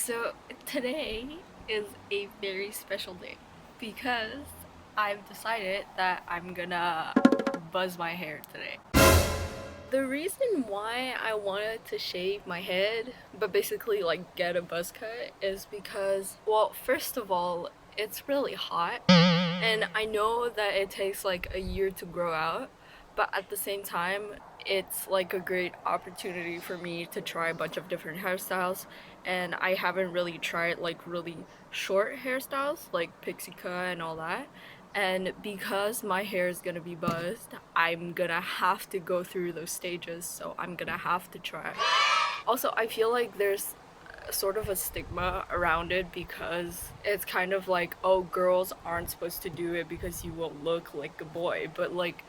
So today is a very special day because I've decided that I'm gonna buzz my hair today. The reason why I wanted to shave my head, but basically like get a buzz cut, is because, well, first of all, it's really hot, and I know that it takes like a year to grow out, but at the same time, it's like a great opportunity for me to try a bunch of different hairstyles, and I haven't really tried like really short hairstyles like pixie cut and all that. And because my hair is gonna be buzzed, I'm gonna have to go through those stages, so I'm gonna have to try. Also, I feel like there's sort of a stigma around it because it's kind of like, oh, girls aren't supposed to do it because you will look like a boy, but like,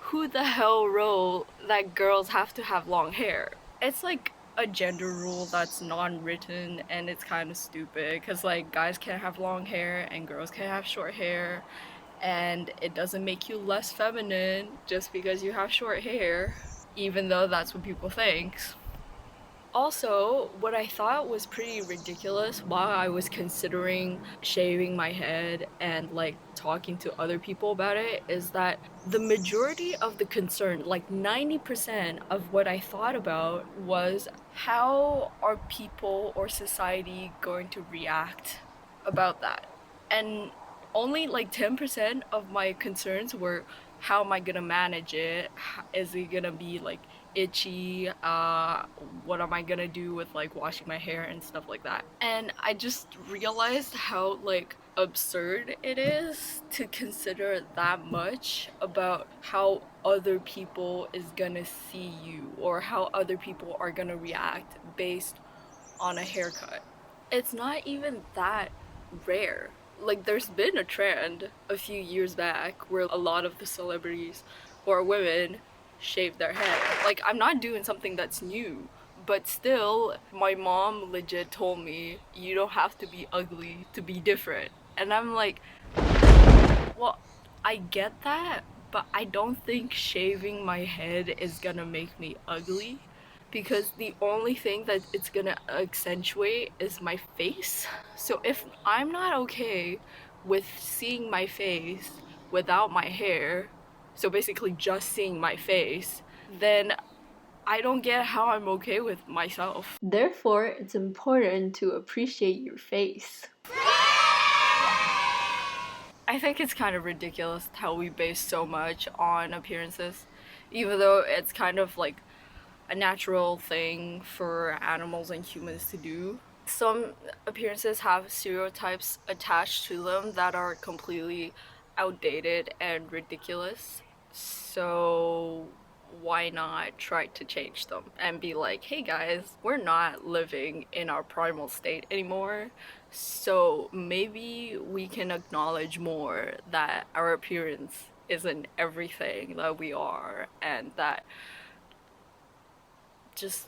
who the hell wrote that girls have to have long hair? It's like a gender rule that's non-written, and it's kind of stupid because like guys can't have long hair and girls can't have short hair, and it doesn't make you less feminine just because you have short hair, even though that's what people think. Also, what I thought was pretty ridiculous while I was considering shaving my head and like talking to other people about it is that the majority of the concern, like 90% of what I thought about, was how are people or society going to react about that? And only like 10% of my concerns were, how am I gonna manage it? Is it gonna be like itchy? What am I gonna do with like washing my hair and stuff like that? And I just realized how like absurd it is to consider that much about how other people is gonna see you or how other people are gonna react based on a haircut. It's not even that rare. Like, there's been a trend a few years back where a lot of the celebrities or women shave their head. Like, I'm not doing something that's new, but still, my mom legit told me, you don't have to be ugly to be different. And I'm like, well, I get that, but I don't think shaving my head is gonna make me ugly because the only thing that it's gonna accentuate is my face. So if I'm not okay with seeing my face without my hair, so basically just seeing my face, then I don't get how I'm okay with myself. Therefore, it's important to appreciate your face. I think it's kind of ridiculous how we base so much on appearances, even though it's kind of like a natural thing for animals and humans to do. Some appearances have stereotypes attached to them that are completely outdated and ridiculous. So why not try to change them and be like, hey guys, we're not living in our primal state anymore. So maybe we can acknowledge more that our appearance isn't everything that we are, and that just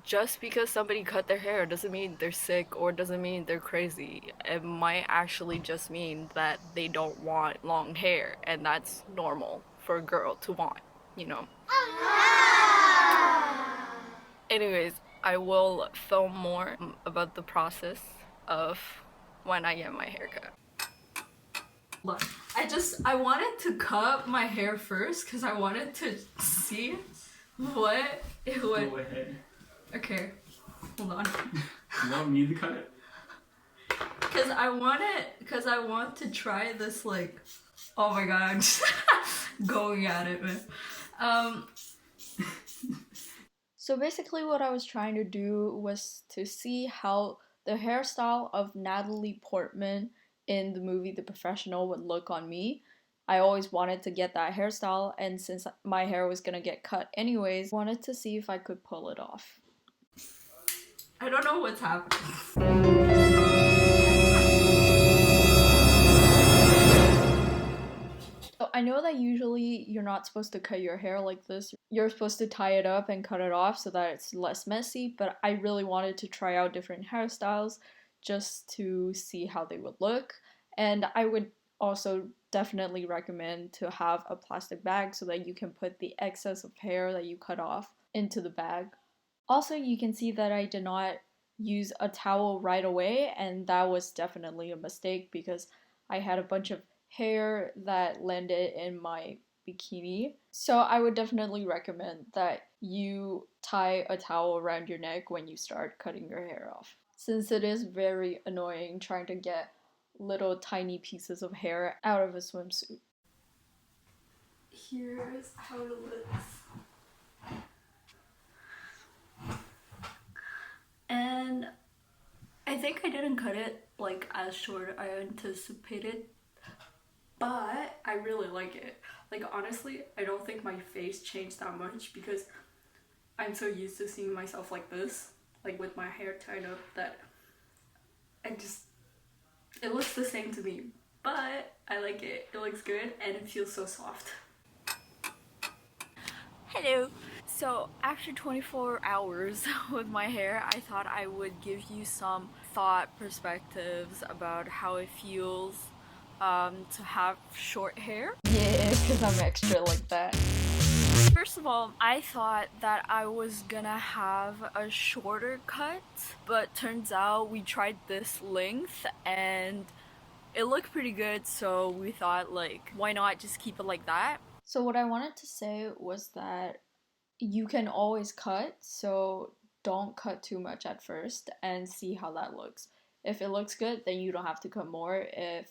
just because somebody cut their hair doesn't mean they're sick or doesn't mean they're crazy. It might actually just mean that they don't want long hair, and that's normal for a girl to want, you know. Anyways, I will film more about the process of when I get my haircut. Look, I wanted to cut my hair first because I wanted to see what it would. Go ahead. Okay, hold on. You want me to cut it? Cause I want to try this, like, oh my god, I'm just going at it, man. So basically what I was trying to do was to see how the hairstyle of Natalie Portman in the movie The Professional would look on me. I always wanted to get that hairstyle, and since my hair was gonna get cut anyways, I wanted to see if I could pull it off. I don't know what's happening. So I know that usually you're not supposed to cut your hair like this. You're supposed to tie it up and cut it off so that it's less messy, but I really wanted to try out different hairstyles just to see how they would look. And I would also definitely recommend to have a plastic bag so that you can put the excess of hair that you cut off into the bag. Also, you can see that I did not use a towel right away, and that was definitely a mistake because I had a bunch of hair that landed in my bikini. So I would definitely recommend that you tie a towel around your neck when you start cutting your hair off, since it is very annoying trying to get little tiny pieces of hair out of a swimsuit. Here's how it looks. And I think I didn't cut it like as short I anticipated, but I really like it. Like honestly, I don't think my face changed that much because I'm so used to seeing myself like this, like with my hair tied up, that it looks the same to me. But I like it. It looks good and it feels so soft. Hello! So after 24 hours with my hair, I thought I would give you some thought perspectives about how it feels to have short hair. Yeah, because I'm extra like that. First of all, I thought that I was gonna have a shorter cut, but turns out we tried this length and it looked pretty good, so we thought like, why not just keep it like that? So, what I wanted to say was that you can always cut, so don't cut too much at first and see how that looks. If it looks good, then you don't have to cut more. If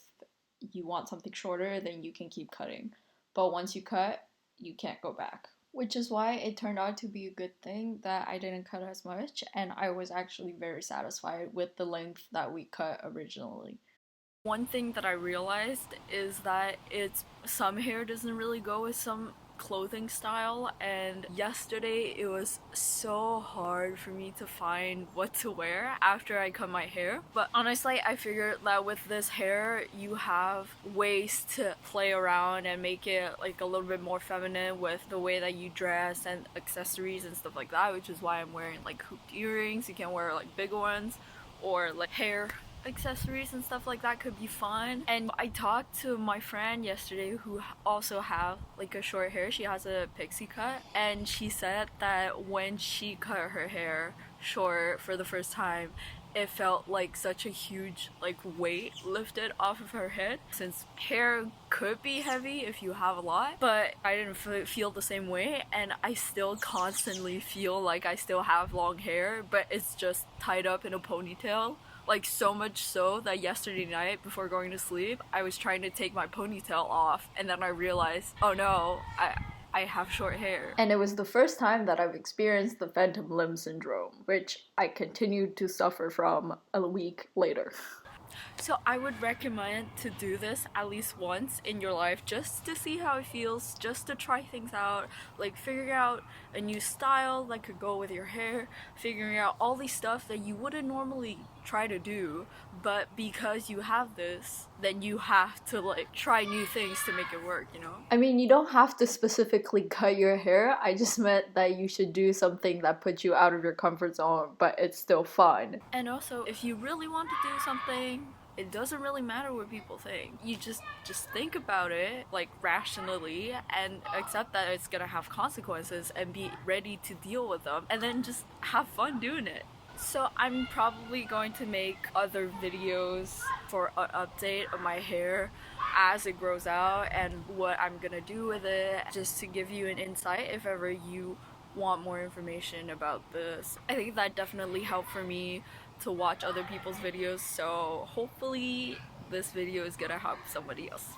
you want something shorter, then you can keep cutting. But once you cut, you can't go back. Which is why it turned out to be a good thing that I didn't cut as much, and I was actually very satisfied with the length that we cut originally. One thing that I realized is that some hair doesn't really go with some clothing style, and yesterday it was so hard for me to find what to wear after I cut my hair. But honestly, I figured that with this hair you have ways to play around and make it like a little bit more feminine with the way that you dress and accessories and stuff like that, which is why I'm wearing like hooped earrings. You can wear like big ones, or like hair accessories and stuff like that could be fun. And I talked to my friend yesterday who also have like a short hair. She has a pixie cut, and she said that when she cut her hair short for the first time, it felt like such a huge like weight lifted off of her head, since hair could be heavy if you have a lot, but I didn't feel the same way, and I still constantly feel like I still have long hair, but it's just tied up in a ponytail. Like so much so that yesterday night before going to sleep, I was trying to take my ponytail off, and then I realized, oh no, I have short hair. And it was the first time that I've experienced the phantom limb syndrome, which I continued to suffer from a week later. So I would recommend to do this at least once in your life, just to see how it feels, just to try things out, like figuring out a new style that could go with your hair, figuring out all these stuff that you wouldn't normally try to do, but because you have this, then you have to like try new things to make it work, you know? I mean, you don't have to specifically cut your hair. I just meant that you should do something that puts you out of your comfort zone, but it's still fun. And also, if you really want to do something, it doesn't really matter what people think. You just think about it like rationally and accept that it's gonna have consequences and be ready to deal with them, and then just have fun doing it. So I'm probably going to make other videos for an update of my hair as it grows out and what I'm gonna do with it, just to give you an insight if ever you want more information about this. I think that definitely helped for me to watch other people's videos, so hopefully this video is gonna help somebody else.